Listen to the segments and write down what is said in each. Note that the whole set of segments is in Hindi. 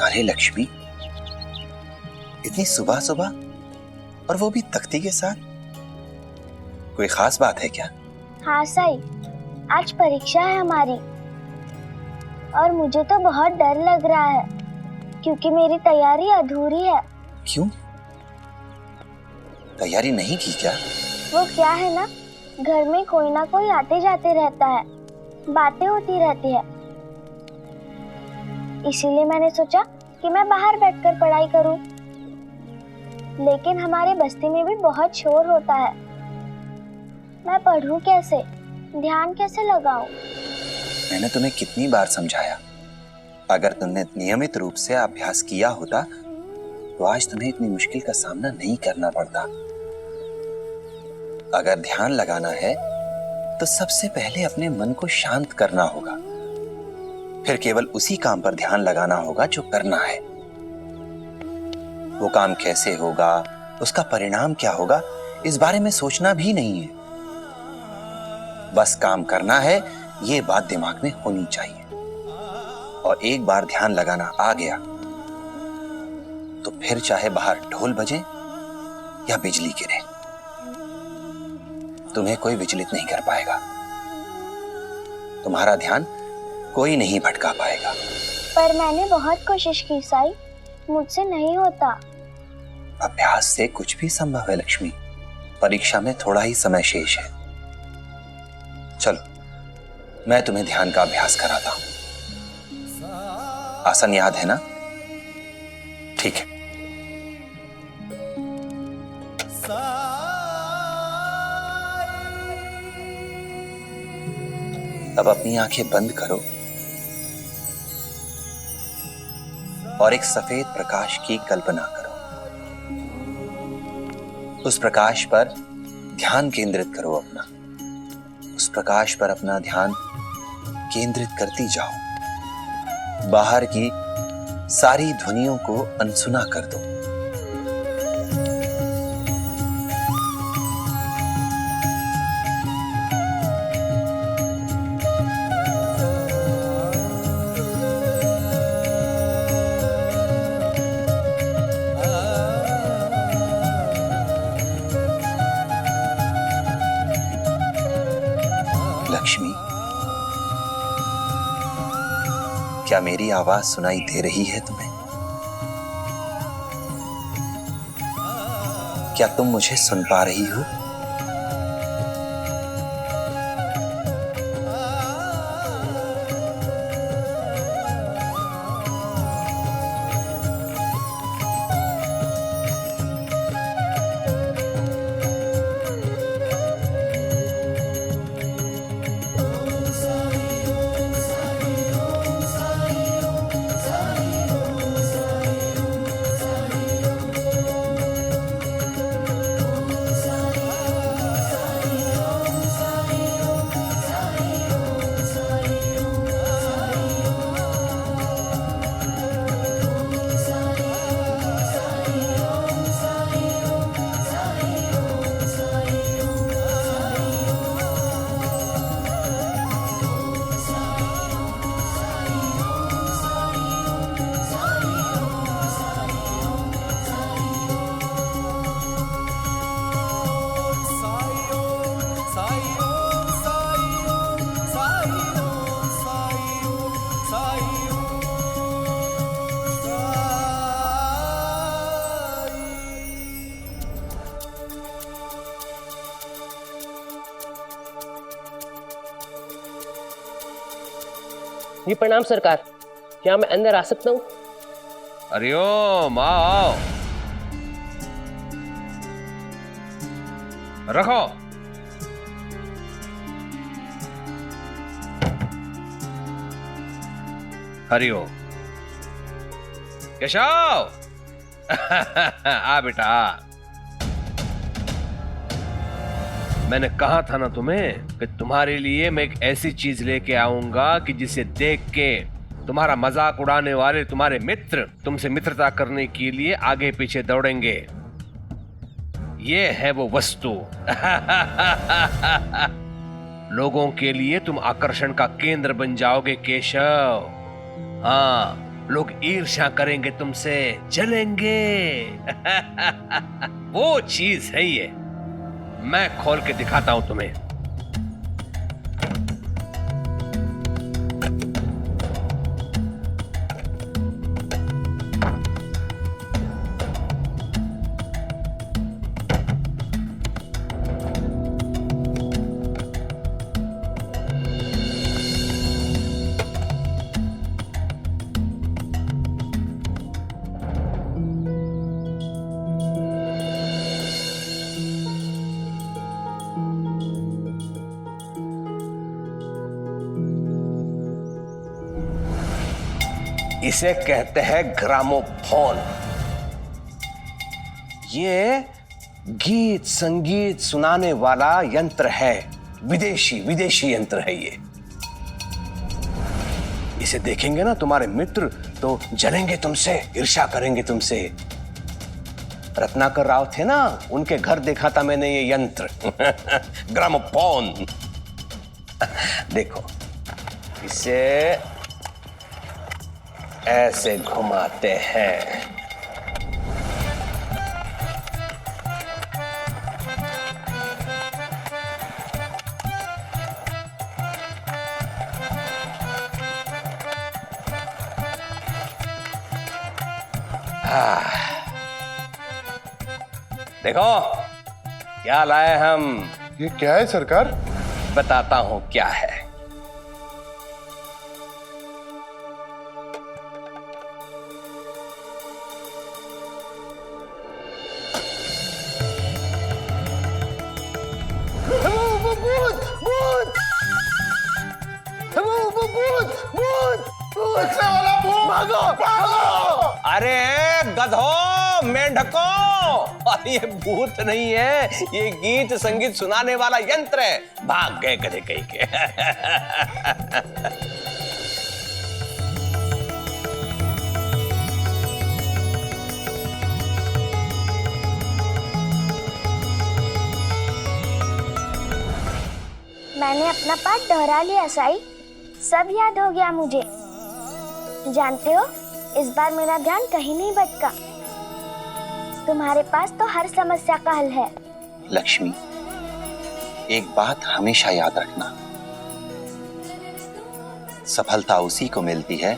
अरे लक्ष्मी, इतनी सुबह सुबह और वो भी तख्ती के साथ, कोई खास बात है क्या? हाँ साई, आज परीक्षा है हमारी और मुझे तो बहुत डर लग रहा है क्योंकि मेरी तैयारी अधूरी है। क्यों? तैयारी नहीं की क्या? वो क्या है ना, घर में कोई ना कोई आते जाते रहता है, बातें होती रहती है, इसीलिए मैंने सोचा कि मैं बाहर बैठकर पढ़ाई करूं। लेकिन हमारे बस्ती में भी बहुत शोर होता है, मैं पढ़ूं कैसे, ध्यान कैसे लगाऊं? मैंने तुम्हें कितनी बार समझाया, अगर तुमने नियमित रूप से अभ्यास किया होता तो आज तुम्हें इतनी मुश्किल का सामना नहीं करना पड़ता। अगर ध्यान लगाना है तो सबसे पहले अपने मन को शांत करना होगा, फिर केवल उसी काम पर ध्यान लगाना होगा जो करना है। वो काम कैसे होगा, उसका परिणाम क्या होगा, इस बारे में सोचना भी नहीं है। बस काम करना है, ये बात दिमाग में होनी चाहिए। और एक बार ध्यान लगाना आ गया तो फिर चाहे बाहर ढोल बजे या बिजली गिरे, तुम्हें कोई विचलित नहीं कर पाएगा। तुम्हारा ध्यान कोई नहीं भटका पाएगा। पर मैंने बहुत कोशिश की साई, मुझसे नहीं होता। अभ्यास से कुछ भी संभव है लक्ष्मी, परीक्षा में थोड़ा ही समय शेष है। चलो, मैं तुम्हें ध्यान का अभ्यास कराता हूं। आसन याद है ना? ठीक है। अब अपनी आंखें बंद करो और एक सफेद प्रकाश की कल्पना करो। उस प्रकाश पर ध्यान केंद्रित करो अपना। उस प्रकाश पर अपना ध्यान केंद्रित करती जाओ। बाहर की सारी ध्वनियों को अनसुना कर दो। लक्ष्मी, क्या मेरी आवाज सुनाई दे रही है तुम्हें? क्या तुम मुझे सुन पा रही हो? जी प्रणाम सरकार, क्या मैं अंदर आ सकता हूँ? हरिओम, आओ रखो। हरिओम। केशव आ बेटा आ। मैंने कहा था ना तुम्हें कि तुम्हारे लिए मैं एक ऐसी चीज लेके आऊंगा कि जिसे देख के तुम्हारा मजाक उड़ाने वाले तुम्हारे मित्र तुमसे मित्रता करने के लिए आगे पीछे दौड़ेंगे। ये है वो वस्तु। लोगों के लिए तुम आकर्षण का केंद्र बन जाओगे केशव। हाँ, लोग ईर्ष्या करेंगे तुमसे, जलेंगे। वो चीज है ये। मैं खोल के दिखाता हूं तुम्हें। इसे कहते हैं ग्रामोफोन। ये गीत संगीत सुनाने वाला यंत्र है। विदेशी यंत्र है ये। इसे देखेंगे ना तुम्हारे मित्र तो जलेंगे तुमसे, ईर्ष्या करेंगे तुमसे। रत्नाकर राव थे ना, उनके घर देखा था मैंने ये यंत्र। ग्रामोफोन। देखो, इसे ऐसे घुमाते हैं। देखो क्या लाए हम। ये क्या है सरकार? बताता हूं क्या है। अरे गधो, मेंढको, ये भूत नहीं है, ये गीत संगीत सुनाने वाला यंत्र है। भाग गए गधे कहीं के। मैंने अपना पाठ दोहरा लिया साईं, सब याद हो गया मुझे। जानते हो, इस बार मेरा ध्यान कहीं नहीं भटका। तुम्हारे पास तो हर समस्या का हल है। लक्ष्मी, एक बात हमेशा याद रखना, सफलता उसी को मिलती है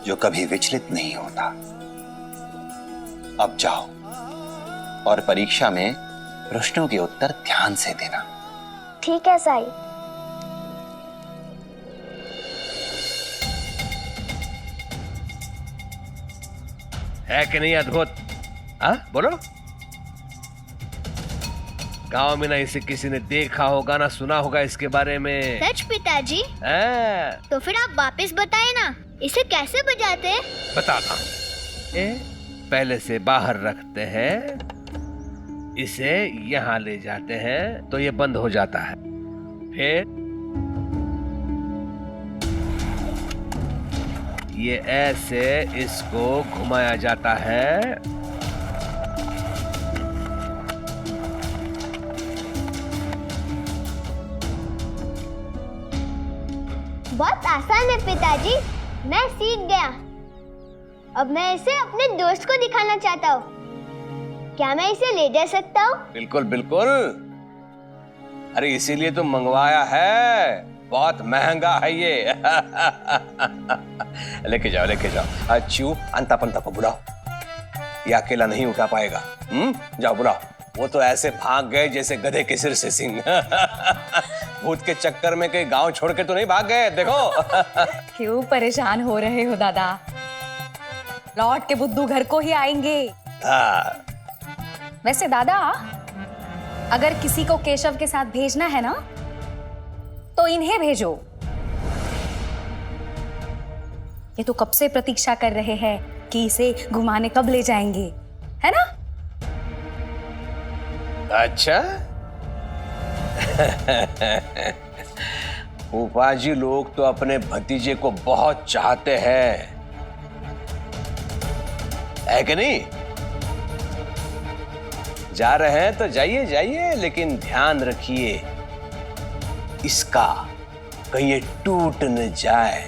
जो कभी विचलित नहीं होता। अब जाओ और परीक्षा में प्रश्नों के उत्तर ध्यान से देना। ठीक है साईं। है कि नहीं अद्भुत? बोलो। गांव में ना इसे किसी ने देखा होगा ना सुना होगा इसके बारे में। सच पिताजी? तो फिर आप वापस बताए ना, इसे कैसे बजाते हैं? बताता हूं। पहले से बाहर रखते हैं, इसे यहाँ ले जाते हैं तो ये बंद हो जाता है। फिर ये ऐसे इसको घुमाया जाता है। बहुत आसान है पिताजी, मैं सीख गया। अब मैं इसे अपने दोस्त को दिखाना चाहता हूँ। क्या मैं इसे ले जा सकता हूँ? बिल्कुल बिल्कुल। अरे इसीलिए तो मंगवाया है, बहुत महंगा है ये। लेके जाओ लेके जाओ। अच्छू अंता पंता को बुलाओ, ये अकेला नहीं उठा पाएगा। जाओ बुलाओ। वो तो ऐसे भाग गए जैसे गधे के सिर से सिंह। भूत के चक्कर में कहीं गांव छोड़ के तो नहीं भाग गए। देखो। क्यों परेशान हो रहे हो दादा? लौट के बुद्धू घर को ही आएंगे। वैसे दादा, अगर किसी को केशव के साथ भेजना है ना, तो इन्हें भेजो। ये तो कब से प्रतीक्षा कर रहे हैं कि इसे घुमाने कब ले जाएंगे, है ना? अच्छा। फूफाजी लोग तो अपने भतीजे को बहुत चाहते हैं, है कि नहीं? जा रहे हैं तो जाइए जाइए, लेकिन ध्यान रखिए इसका कहीं ये टूट न जाए।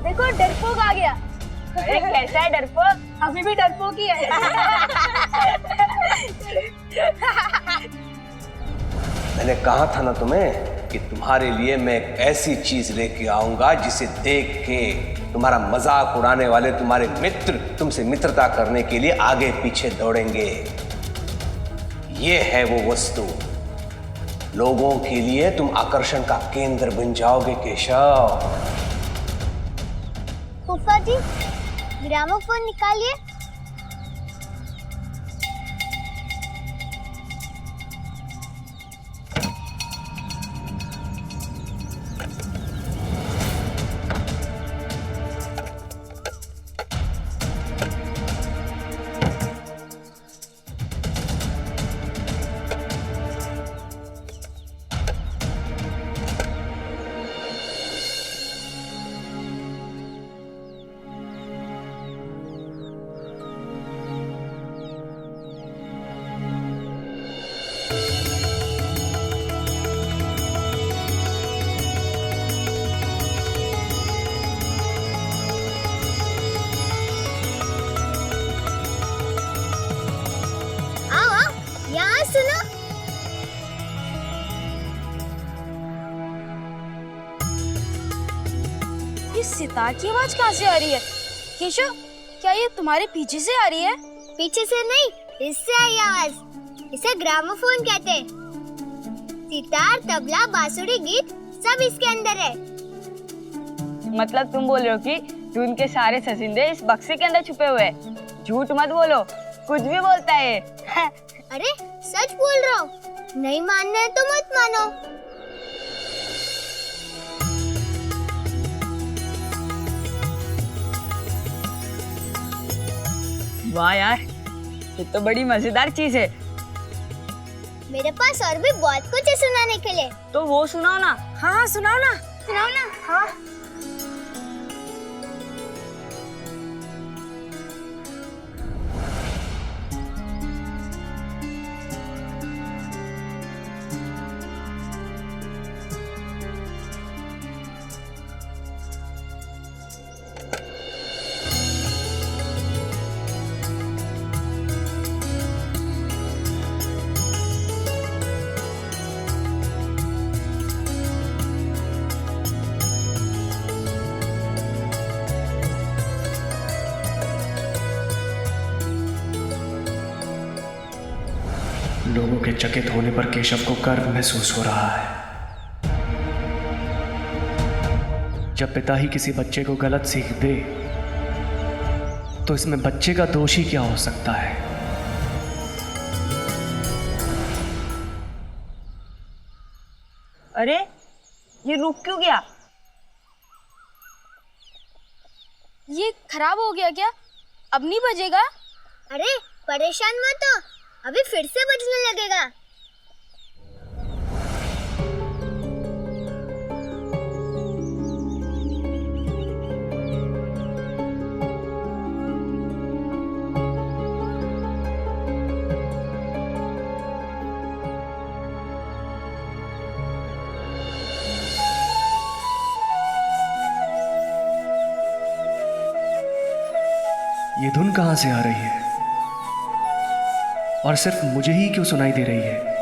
देखो डरपोक आ गया। अरे कैसा है डरपोक? अभी भी डरपोक ही है। मैंने कहा था ना तुम्हें कि तुम्हारे लिए मैं एक ऐसी चीज लेके आऊंगा जिसे देख के तुम्हारा मजाक उड़ाने वाले तुम्हारे मित्र तुमसे मित्रता करने के लिए आगे पीछे दौड़ेंगे। ये है वो वस्तु, लोगों के लिए तुम आकर्षण का केंद्र बन जाओगे केशव। फूफा जी, ग्रामोफोन निकालिए। यहाँ सुनो। ये सितार की आवाज कहाँ से आ रही है? केशव, क्या ये तुम्हारे पीछे से आ रही है? पीछे से नहीं, इससे आई आवाज। इसे ग्रामोफोन कहते हैं। सितार, तबला, बांसुरी, गीत सब इसके अंदर है। मतलब तुम बोल रहे हो कि धुन के सारे सजिंदे इस बक्से के अंदर छुपे हुए हैं? झूठ मत बोलो, कुछ भी बोलता है ये। अरे सच बोल रहा हूँ, नहीं मानना है तो मत मानो। वाह यार, ये तो बड़ी मजेदार चीज है। मेरे पास और भी बहुत कुछ है सुनाने के लिए। तो वो सुनाओ ना। हाँ हाँ सुनाओ ना। सुनाओ ना। हाँ। लोगों के चकित होने पर केशव को गर्व महसूस हो रहा है। जब पिता ही किसी बच्चे को गलत सीख दे तो इसमें बच्चे का दोष ही क्या हो सकता है? अरे ये रुक क्यों गया? ये खराब हो गया क्या? अब नहीं बजेगा? अरे परेशान मत हो, अभी फिर से बजने लगेगा। ये धुन कहाँ से आ रही है और सिर्फ मुझे ही क्यों सुनाई दे रही है?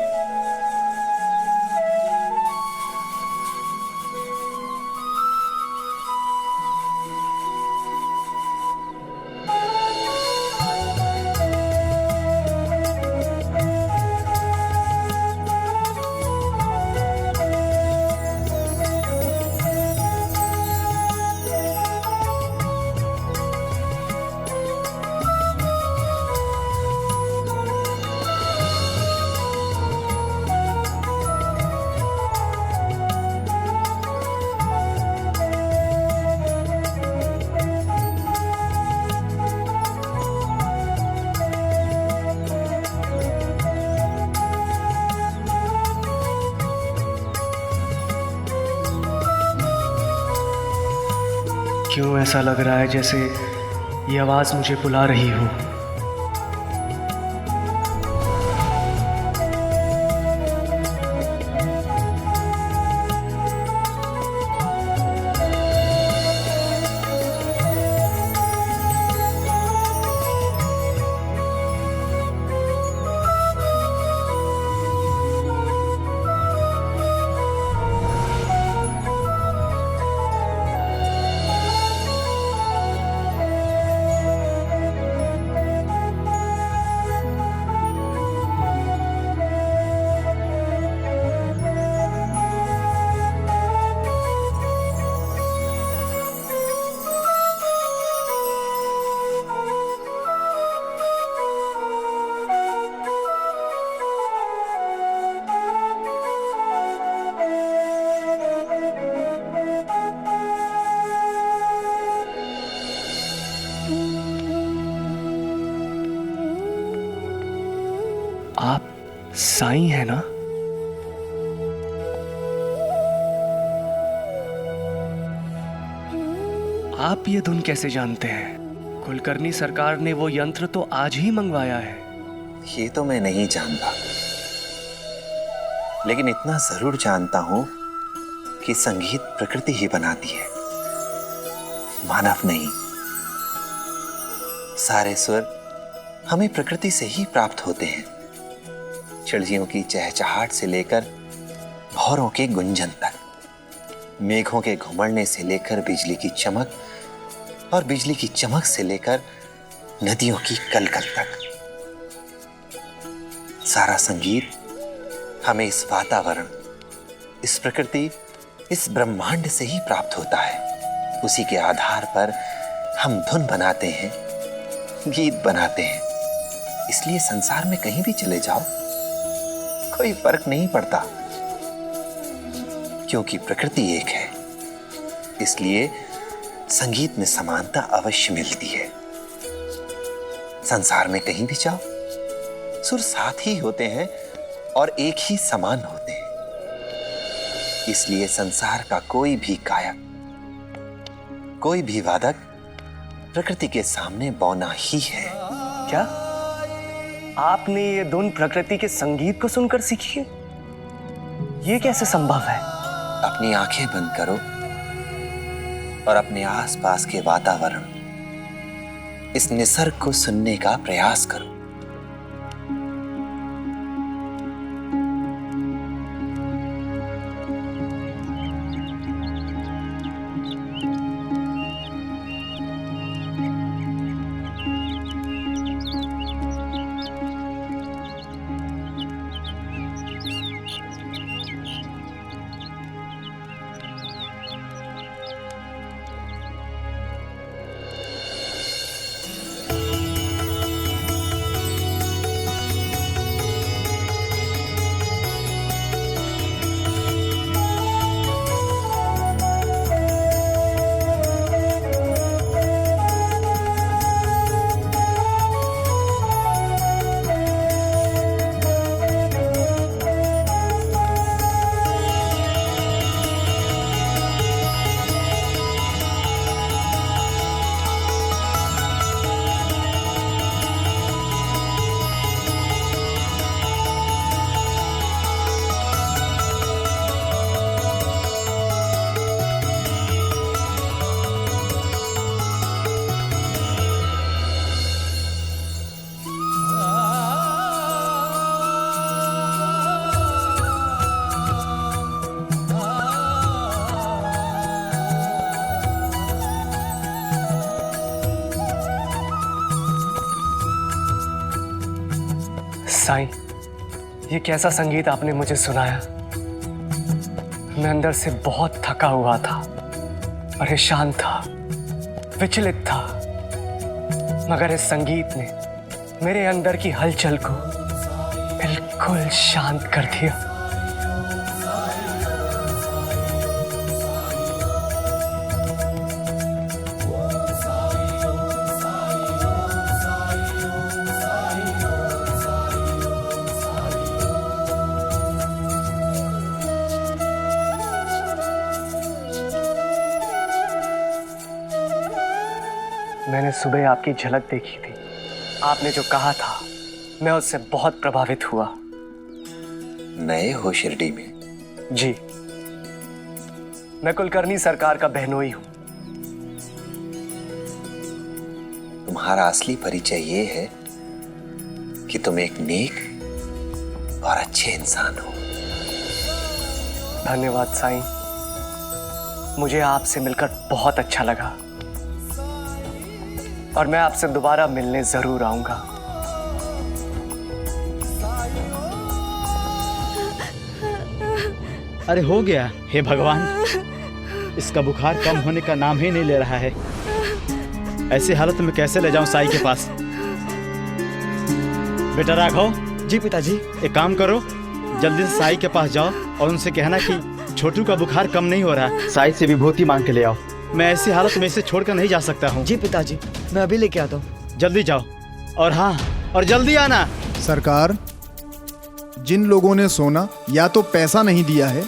क्यों ऐसा लग रहा है जैसे ये आवाज़ मुझे बुला रही हो? आप साईं है ना? आप ये धुन कैसे जानते हैं? कुलकर्णी सरकार ने वो यंत्र तो आज ही मंगवाया है। ये तो मैं नहीं जानता, लेकिन इतना जरूर जानता हूं कि संगीत प्रकृति ही बनाती है, मानव नहीं। सारे स्वर हमें प्रकृति से ही प्राप्त होते हैं। चिड़ियों की चहचहाट से लेकर भौरों के गुंजन तक, मेघों के घुमड़ने से लेकर बिजली की चमक, और बिजली की चमक से लेकर नदियों की कलकल तक, सारा संगीत हमें इस वातावरण, इस प्रकृति, इस ब्रह्मांड से ही प्राप्त होता है। उसी के आधार पर हम धुन बनाते हैं, गीत बनाते हैं। इसलिए संसार में कहीं भी चले जाओ, कोई फर्क नहीं पड़ता, क्योंकि प्रकृति एक है। इसलिए संगीत में समानता अवश्य मिलती है। संसार में कहीं भी जाओ, सुर साथ ही होते हैं और एक ही समान होते हैं। इसलिए संसार का कोई भी गायक, कोई भी वादक प्रकृति के सामने बौना ही है। क्या आपने ये धुन प्रकृति के संगीत को सुनकर सीखी है? ये कैसे संभव है? अपनी आंखें बंद करो और अपने आसपास के वातावरण, इस निसर्ग को सुनने का प्रयास करो। साईं, ये कैसा संगीत आपने मुझे सुनाया। मैं अंदर से बहुत थका हुआ था, परेशान था, विचलित था, मगर इस संगीत ने मेरे अंदर की हलचल को बिल्कुल शांत कर दिया। मैंने सुबह आपकी झलक देखी थी। आपने जो कहा था मैं उससे बहुत प्रभावित हुआ। नए हो शिरडी में? जी, मैं कुलकर्णी सरकार का बहनोई हूं। तुम्हारा असली परिचय ये है कि तुम एक नेक और अच्छे इंसान हो। धन्यवाद साईं, मुझे आपसे मिलकर बहुत अच्छा लगा और मैं आपसे दोबारा मिलने जरूर आऊंगा। अरे हो गया, हे भगवान, इसका बुखार कम होने का नाम ही नहीं ले रहा है। ऐसी हालत में कैसे ले जाऊं साई के पास? बेटा राघव। जी पिताजी। एक काम करो, जल्दी से साई के पास जाओ और उनसे कहना कि छोटू का बुखार कम नहीं हो रहा। साई से विभूति मांग के ले आओ। मैं ऐसी हालत में इसे छोड़कर नहीं जा सकता हूँ। जी पिताजी, मैं अभी लेके आता हूँ। जल्दी जाओ और हाँ, और जल्दी आना। सरकार, जिन लोगों ने सोना या तो पैसा नहीं दिया है,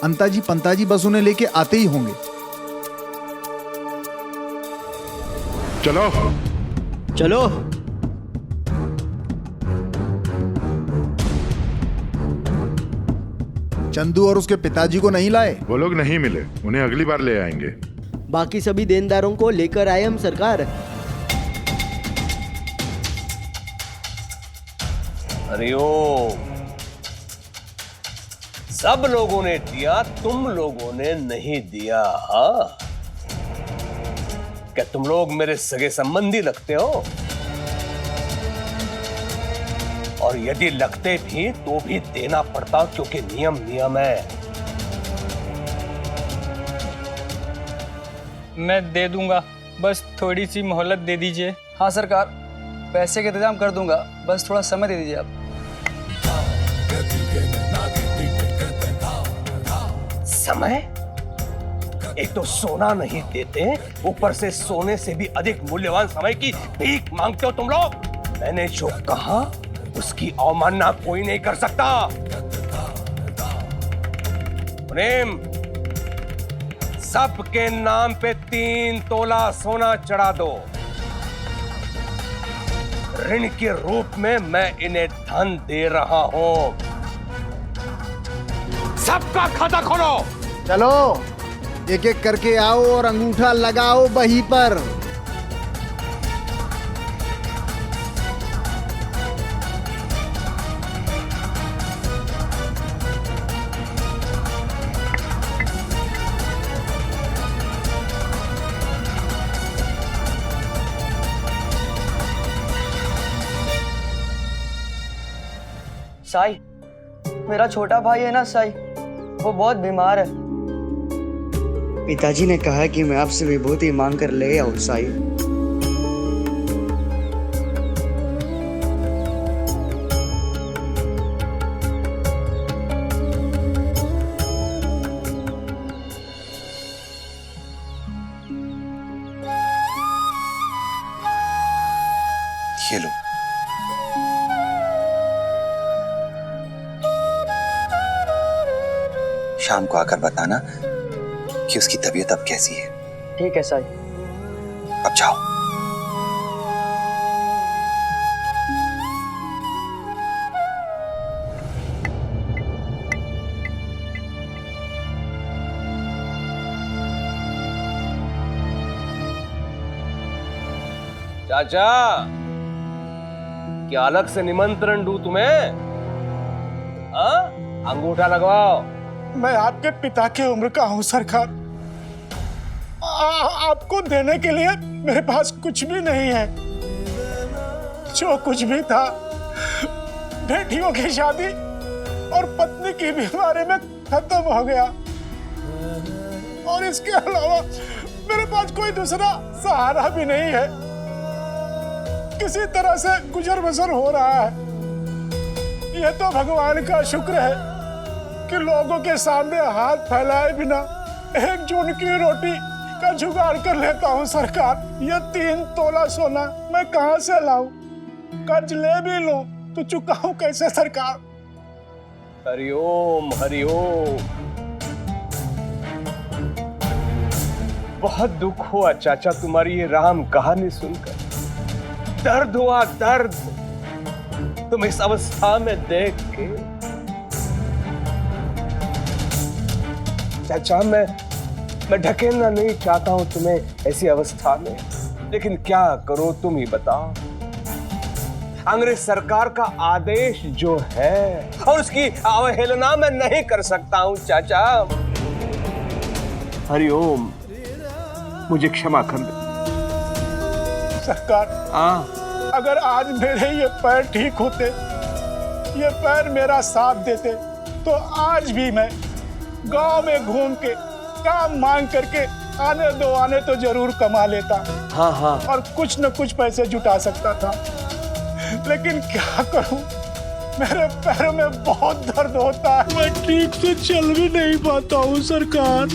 अंताजी पंताजी बस उन्हें लेके आते ही होंगे। चलो चलो। चंदू और उसके पिताजी को नहीं लाए? वो लोग नहीं मिले, उन्हें अगली बार ले आएंगे। बाकी सभी देनदारों को लेकर आए हम सरकार। हरिओम। सब लोगों ने दिया, तुम लोगों ने नहीं दिया। हाँ, क्या तुम लोग मेरे सगे संबंधी लगते हो? और यदि लगते भी तो भी देना पड़ता, क्योंकि नियम नियम है। मैं दे दूंगा, बस थोड़ी सी मोहलत दे दीजिए। हाँ सरकार, पैसे के इंतजाम कर दूंगा, बस थोड़ा समय दे दीजिए आप। समय? एक तो सोना नहीं देते, ऊपर से सोने से भी अधिक मूल्यवान समय की भीख मांगते हो तुम लोग। मैंने जो कहा उसकी अवमानना कोई नहीं कर सकता। प्रेम, सबके नाम पे 3 तोला सोना चढ़ा दो। ऋण के रूप में मैं इन्हें धन दे रहा हूं। सबका खाता खोलो। चलो, एक एक करके आओ और अंगूठा लगाओ बही पर। साई, मेरा छोटा भाई है ना साई, वो बहुत बीमार है। पिताजी ने कहा कि मैं आपसे विभूति मांग कर ले आऊं साई। ये लो। शाम को आकर बताना कि उसकी तबीयत अब कैसी है। ठीक है साई। अब जाओ। चाचा, क्या अलग से निमंत्रण दूं तुम्हें? हाँ? अंगूठा लगवाओ। मैं आपके पिता की उम्र का हूं सरकार। आपको देने के लिए मेरे पास कुछ भी नहीं है। जो कुछ भी था, बेटियों की शादी और पत्नी की बीमारी में खत्म हो गया, और इसके अलावा मेरे पास कोई दूसरा सहारा भी नहीं है। किसी तरह से गुजर बसर हो रहा है। यह तो भगवान का शुक्र है कि लोगों के सामने हाथ फैलाए बिना एक जून की रोटी का जुगाड़ कर लेता हूँ सरकार। यह 3 तोला सोना मैं कहाँ से लाऊं? कर्ज ले भी लूं तो चुकाऊं कैसे सरकार? हरिओम हरिओम। बहुत दुख हुआ चाचा तुम्हारी ये राम कहानी सुनकर। दर्द हुआ दर्द, तुम इस अवस्था में देख के। चाचा मैं ढकेलना नहीं चाहता हूं तुम्हें ऐसी अवस्था में, लेकिन क्या करो तुम ही बताओ। अंग्रेज सरकार का आदेश जो है और उसकी अवहेलना मैं नहीं कर सकता हूं चाचा। हरिओम, मुझे क्षमा कर दे। सरकार, अगर आज मेरे ये पैर ठीक होते, ये पैर मेरा साथ देते, तो आज भी मैं गांव में घूम के काम मांग करके आने तो जरूर कमा लेता। हाँ। और कुछ न कुछ पैसे जुटा सकता था। लेकिन क्या करूं, मेरे पैरों में बहुत दर्द होता है, मैं ठीक से चल भी नहीं पाता हूं सरकार।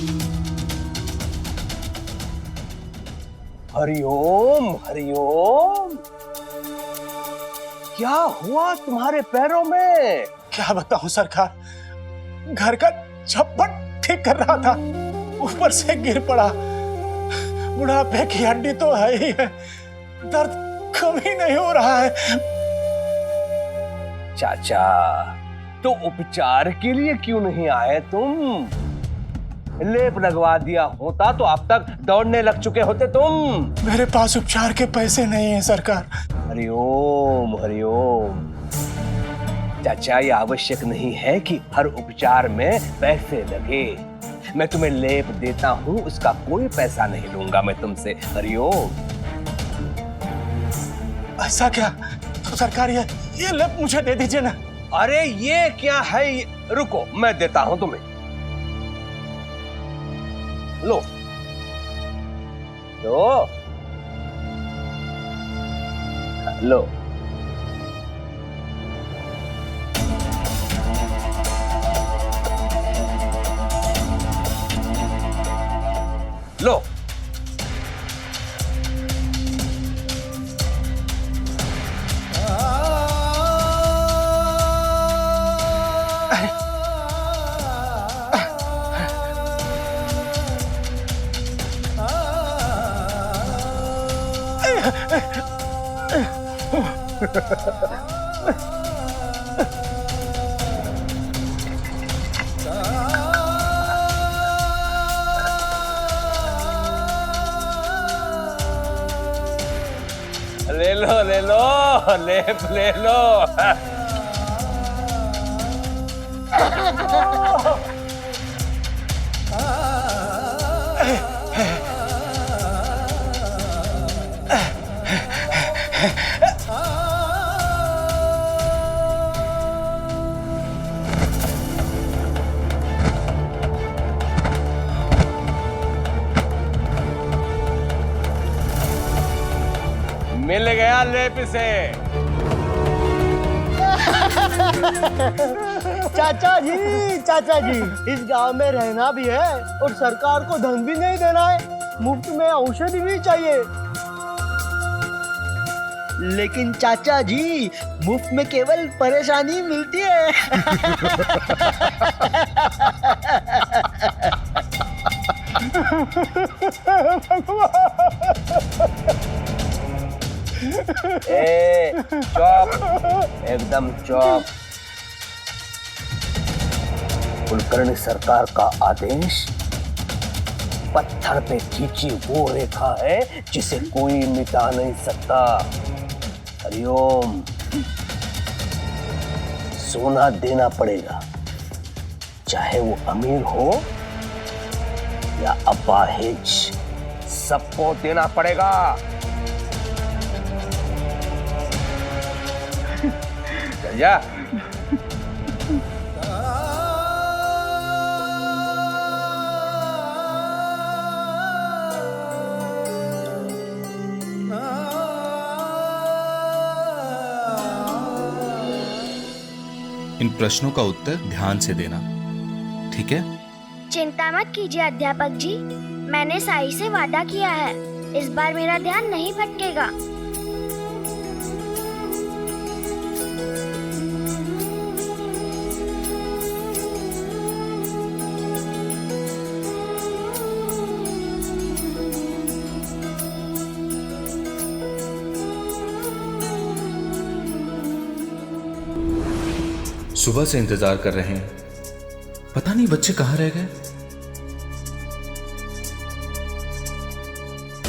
हरिओम हरिओम, क्या हुआ तुम्हारे पैरों में? क्या बताऊं सरकार, घर का छप्पर ठीक कर रहा था, ऊपर से गिर पड़ा। बुढ़ापे की हड्डी तो है ही है, दर्द कम ही नहीं हो रहा है। चाचा, तो उपचार के लिए क्यों नहीं आए तुम? लेप लगवा दिया होता तो अब तक दौड़ने लग चुके होते तुम। मेरे पास उपचार के पैसे नहीं हैं सरकार। हरिओम हरिओम, चाचा ये आवश्यक नहीं है कि हर उपचार में पैसे लगे। मैं तुम्हें लेप देता हूँ, उसका कोई पैसा नहीं लूंगा मैं तुमसे। हरिओम। ऐसा क्या? तो सरकार ये लेप मुझे दे दीजिए ना। अरे ये क्या है? रुको, मैं देता हूं तुम्हें। लो लो लो। लो। ले लो ले लो, लेप ले लो। मिल गया लेप से। चाचा जी, इस गांव में रहना भी है और सरकार को धन भी नहीं देना है, मुफ्त में औषधि भी चाहिए। लेकिन चाचा जी, मुफ्त में केवल परेशानी मिलती है। चुप, एकदम चुप। कुलकर्णी सरकार का आदेश पत्थर पे खींची वो रेखा है जिसे कोई मिटा नहीं सकता। हरिओम, सोना देना पड़ेगा, चाहे वो अमीर हो या अपाहिज, सबको देना पड़ेगा। चल जा। इन प्रश्नों का उत्तर ध्यान से देना, ठीक है? चिंता मत कीजिए अध्यापक जी, मैंने साई से वादा किया है, इस बार मेरा ध्यान नहीं भटकेगा। सुबह से इंतजार कर रहे हैं, पता नहीं बच्चे कहाँ रह गए।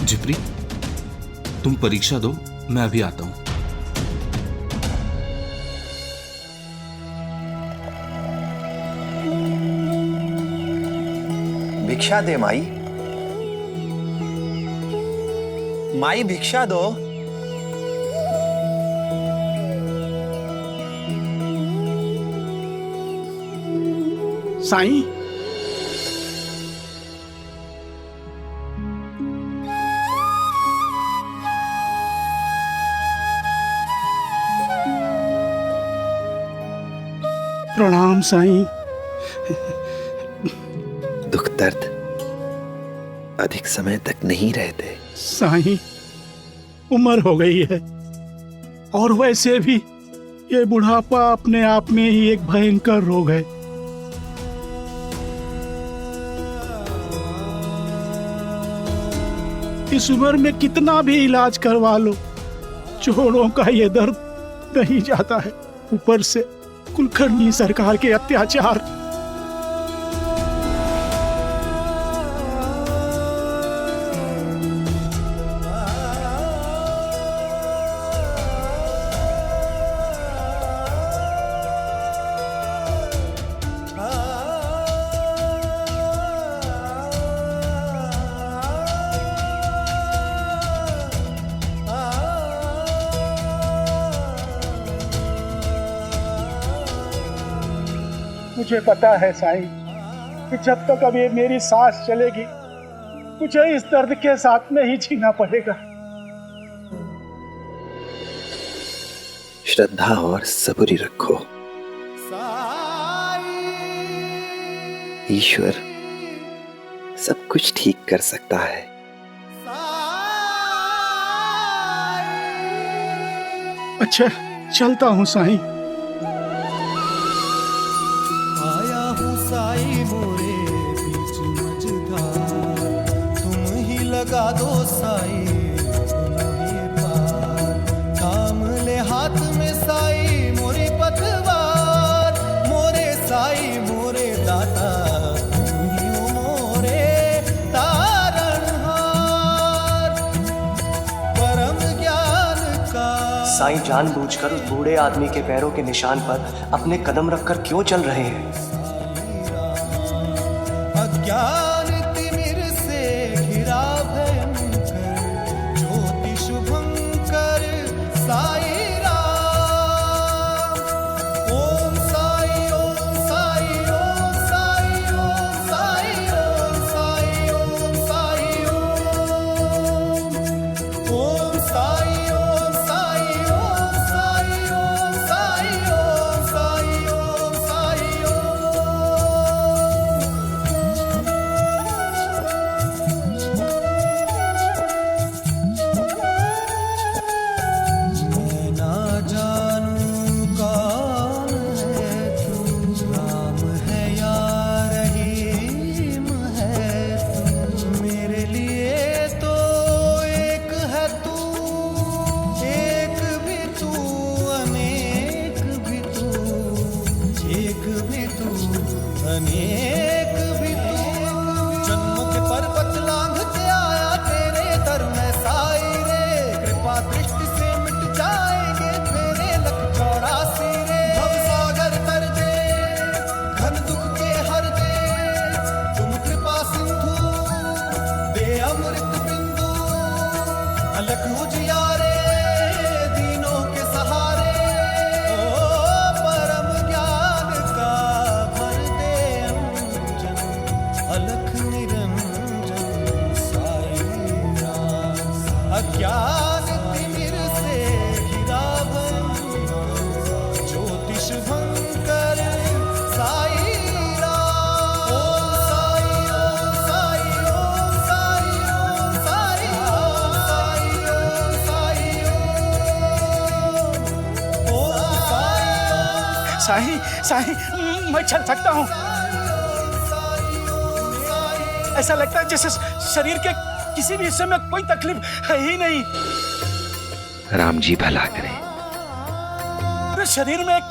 जिप्री, तुम परीक्षा दो, मैं अभी आता हूं। भिक्षा दे माई। माई भिक्षा दो। साईं, प्रणाम साईं। दुख दर्द अधिक समय तक नहीं रहते। साईं, उम्र हो गई है और वैसे भी ये बुढ़ापा अपने आप में ही एक भयंकर रोग है। इस उम्र में कितना भी इलाज करवा लो, जोड़ों का ये दर्द नहीं जाता है। ऊपर से कुलकर्णी सरकार के अत्याचार। मुझे पता है साईं कि जब तक अब ये मेरी सांस चलेगी, मुझे इस दर्द के साथ में ही जीना पड़ेगा। श्रद्धा और सबूरी रखो। ईश्वर सब कुछ ठीक कर सकता है। अच्छा, चलता हूँ साईं। लगा दो साई पार, थाम ले हाथ में साई मोरी पतवार, मोरे साई मोरे दाता मोरे तारणहार, परम ज्ञान का। साईं जानबूझकर उस बूढ़े आदमी के पैरों के निशान पर अपने कदम रखकर क्यों चल रहे हैं? अज्ञान अनेक भी तू, जन्मों के पर्वत लांघ के आया तेरे दर में साई रे, कृपा दृष्टि से मिट जाएंगे तेरे लख 84 रे। भवसागर तर दे, घन दुख के हर दे, तुम कृपा सिंधु दे अमृत बिंदु, अलख उजियारे दीनों के सहारे, परम ज्ञान का भर दे अंजन, अलख निरंजन साई राम। अज्ञान तिमिर से घिरावन, ज्योतिष भंकर साई राम। ओम साई ओम साई ओम साई ओम साई ओम साई ओम साई। साईं, साईं, मैं चल सकता हूँ। ऐसा लगता है जैसे शरीर के किसी भी हिस्से में कोई तकलीफ है ही नहीं। राम जी भला करे। पूरे शरीर में एक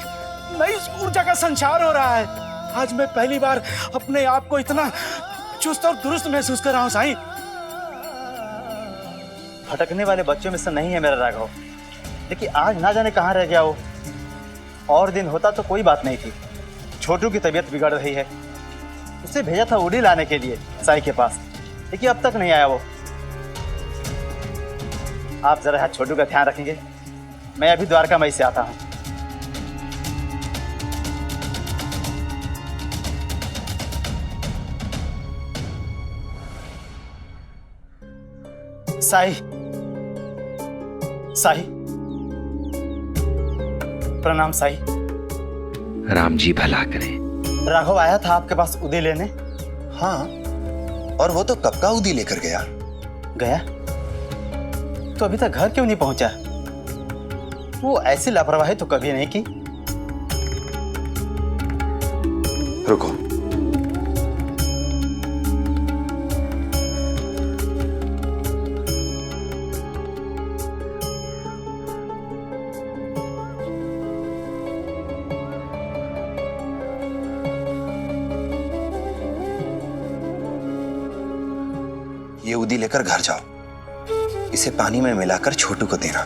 नई ऊर्जा का संचार हो रहा है। आज मैं पहली बार अपने आप को इतना चुस्त और दुरुस्त महसूस कर रहा हूँ साईं। भटकने वाले बच्चों में से नहीं है मेरा राघव, लेकिन आज ना जाने कहाँ रह गया वो। और दिन होता तो कोई बात नहीं थी। छोटू की तबीयत बिगड़ रही है, उसे भेजा था उड़ी लाने के लिए साई के पास, लेकिन अब तक नहीं आया वो। आप जरा यहाँ छोटू का ध्यान रखेंगे, मैं अभी द्वारका मई से आता हूँ। साई, साई, प्रणाम साई। राम जी भला करें। राघव आया था आपके पास उदी लेने। हाँ, और वो तो कब का उदी लेकर गया। गया? तो अभी तक घर क्यों नहीं पहुंचा? वो ऐसी लापरवाही तो कभी नहीं की। रुको, ये उदी लेकर घर जाओ। इसे पानी में मिलाकर छोटू को देना।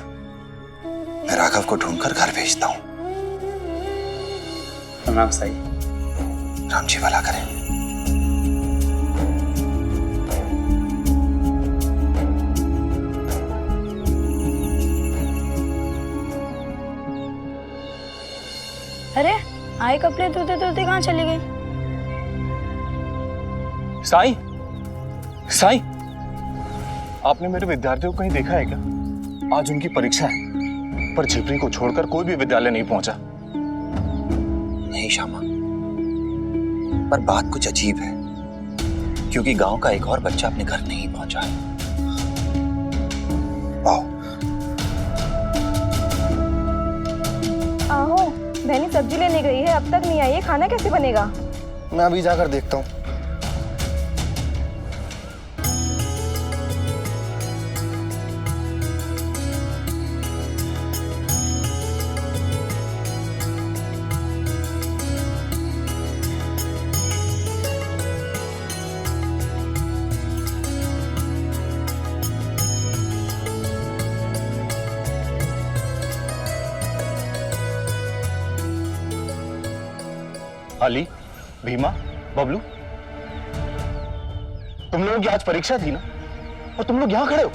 मैं राघव को ढूंढकर घर भेजता हूं। प्रणाम साई। राम जी भला करें। अरे आए कपड़े धोते धोते कहाँ चली गई? साई, साई, आपने मेरे विद्यार्थियों को कहीं देखा है क्या? आज उनकी परीक्षा है, पर झिपरी को छोड़कर कोई भी विद्यालय नहीं पहुंचा। नहीं श्यामा, पर बात कुछ अजीब है, क्योंकि गांव का एक और बच्चा अपने घर नहीं पहुंचा है। आओ। आहो, बहनी सब्जी लेने गई है, अब तक नहीं आई है, खाना कैसे बनेगा? मैं अभी जाकर देखता हूँ। अली, भीमा, बबलू, तुम लोगों की आज परीक्षा थी ना, और तुम लोग यहां खड़े हो।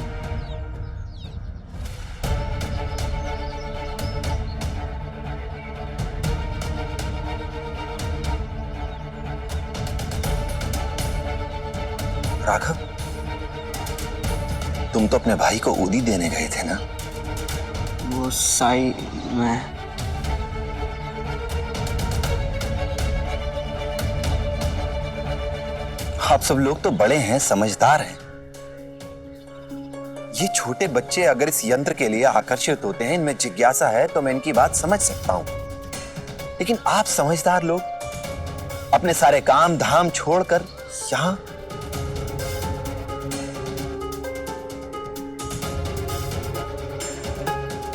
राघव, तुम तो अपने भाई को उदी देने गए थे ना? वो साई, मैं आप सब लोग तो बड़े हैं, समझदार हैं। ये छोटे बच्चे अगर इस यंत्र के लिए आकर्षित होते हैं, इनमें जिज्ञासा है, तो मैं इनकी बात समझ सकता हूं। लेकिन आप समझदार लोग अपने सारे काम धाम छोड़कर यहां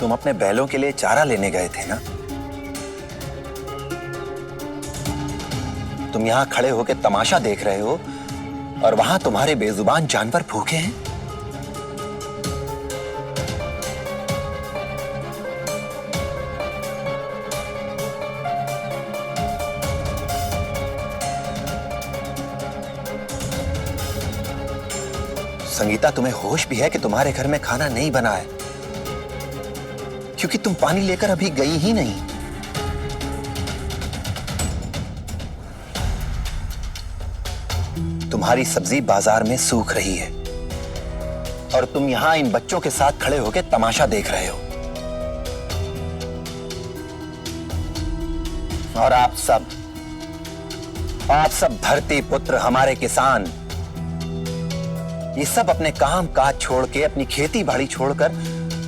तुम अपने बैलों के लिए चारा लेने गए थे ना? तुम यहां खड़े होकर तमाशा देख रहे हो और वहां तुम्हारे बेजुबान जानवर भूखे हैं। संगीता, तुम्हें होश भी है कि तुम्हारे घर में खाना नहीं बना है, क्योंकि तुम पानी लेकर अभी गई ही नहीं। तुम्हारी सब्जी बाजार में सूख रही है और तुम यहां इन बच्चों के साथ खड़े होकर तमाशा देख रहे हो। और आप सब धरती पुत्र, हमारे किसान, ये सब अपने काम काज छोड़ के, अपनी खेती बाड़ी छोड़कर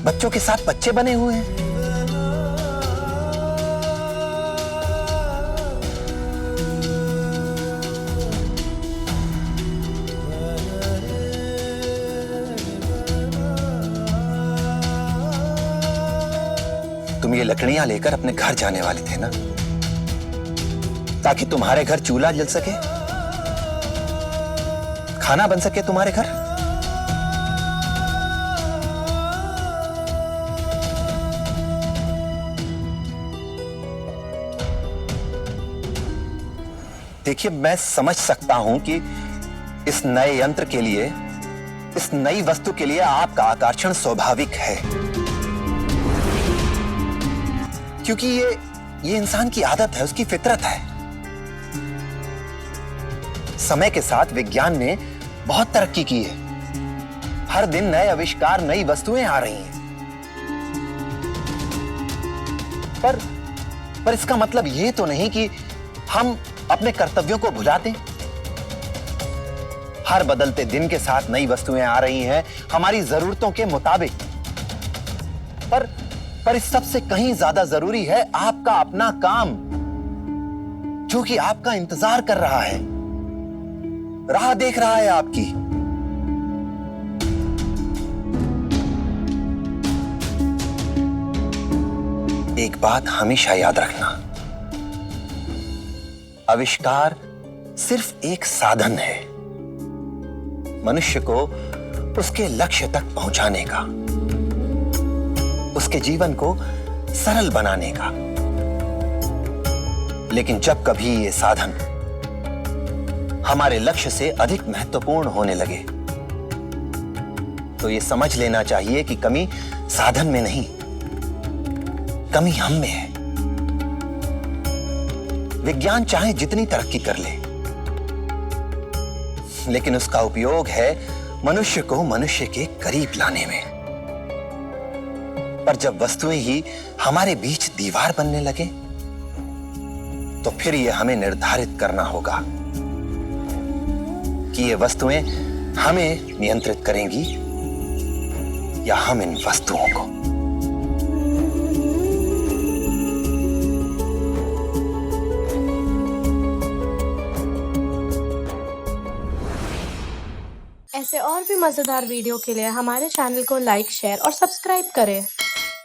बच्चों के साथ बच्चे बने हुए हैं। तुम ये लकड़ियां लेकर अपने घर जाने वाले थे ना? ताकि तुम्हारे घर चूल्हा जल सके, खाना बन सके तुम्हारे घर। देखिए, मैं समझ सकता हूं कि इस नए यंत्र के लिए, इस नई वस्तु के लिए आपका आकर्षण स्वाभाविक है, क्योंकि ये इंसान की आदत है, उसकी फितरत है। समय के साथ विज्ञान ने बहुत तरक्की की है। हर दिन नए आविष्कार, नई वस्तुएं आ रही हैं। पर इसका मतलब ये तो नहीं कि हम अपने कर्तव्यों को भुला दें। हर बदलते दिन के साथ नई वस्तुएं आ रही हैं हमारी जरूरतों के मुताबिक। पर इस सबसे कहीं ज्यादा जरूरी है आपका अपना काम, जो कि आपका इंतजार कर रहा है, राह देख रहा है आपकी। एक बात हमेशा याद रखना, आविष्कार सिर्फ एक साधन है मनुष्य को उसके लक्ष्य तक पहुंचाने का, उसके जीवन को सरल बनाने का। लेकिन जब कभी ये साधन हमारे लक्ष्य से अधिक महत्वपूर्ण होने लगे, तो ये समझ लेना चाहिए कि कमी साधन में नहीं, कमी हम में है। विज्ञान चाहे जितनी तरक्की कर ले, लेकिन उसका उपयोग है मनुष्य को मनुष्य के करीब लाने में। पर जब वस्तुएं ही हमारे बीच दीवार बनने लगे, तो फिर यह हमें निर्धारित करना होगा कि ये वस्तुएं हमें नियंत्रित करेंगी या हम इन वस्तुओं को। ऐसे और भी मजेदार वीडियो के लिए हमारे चैनल को लाइक, शेयर और सब्सक्राइब करें।